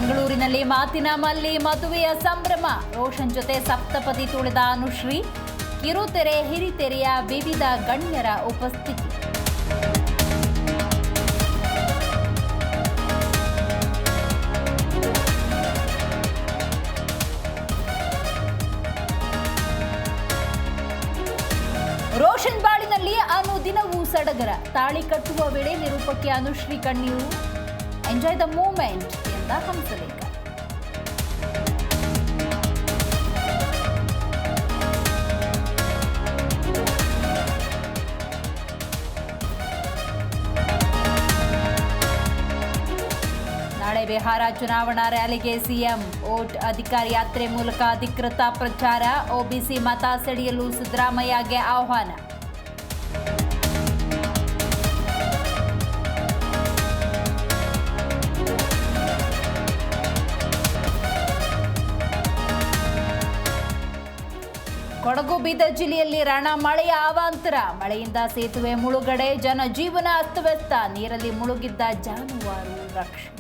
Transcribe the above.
ಮಂಗಳೂರಿನಲ್ಲಿ ಮಾತಿನ ಮಲ್ಲಿ ಮದುವೆಯ ಸಂಭ್ರಮ. ರೋಷನ್ ಜೊತೆ ಸಪ್ತಪದಿ ತುಳಿದ ಅನುಶ್ರೀ. ಕಿರುತೆರೆ ಹಿರಿತೆರೆಯ ವಿವಿಧ ಗಣ್ಯರ ಉಪಸ್ಥಿತಿ. ರೋಷನ್ ಬಾಳಿನಲ್ಲಿ ಅನುದಿನವೂ ಸಡಗರ. ತಾಳಿ ಕಟ್ಟುವ ವೇಳೆ ನಿರೂಪಕಿ ಅನುಶ್ರೀ ಕಣ್ಣೀರು. ಎಂಜಾಯ್ ದ ಮೂಮೆಂಟ್ ಎಂದ ಹಂಸಲೇಖ. ನಾಳೆ ಬಿಹಾರ ಚುನಾವಣಾ ರ್ಯಾಲಿಗೆ ಸಿಎಂ. ವೋಟ್ ಅಧಿಕಾರ ಯಾತ್ರೆ ಮೂಲಕ ಅಧಿಕೃತ ಪ್ರಚಾರ. ಒಬಿಸಿ ಮತ ಸೆಳೆಯಲು ಸಿದ್ದರಾಮಯ್ಯಗೆ ಆಹ್ವಾನ. ಕೊಡಗು ಬೀದರ್ ಜಿಲ್ಲೆಯಲ್ಲಿ ರಣ ಮಳೆಯ ಅವಾಂತರ. ಮಳೆಯಿಂದ ಸೇತುವೆ ಮುಳುಗಡೆ, ಜನಜೀವನ ಅಸ್ತವ್ಯಸ್ತ. ನೀರಲ್ಲಿ ಮುಳುಗಿದ್ದ ಜಾನುವಾರು ರಕ್ಷಣೆ.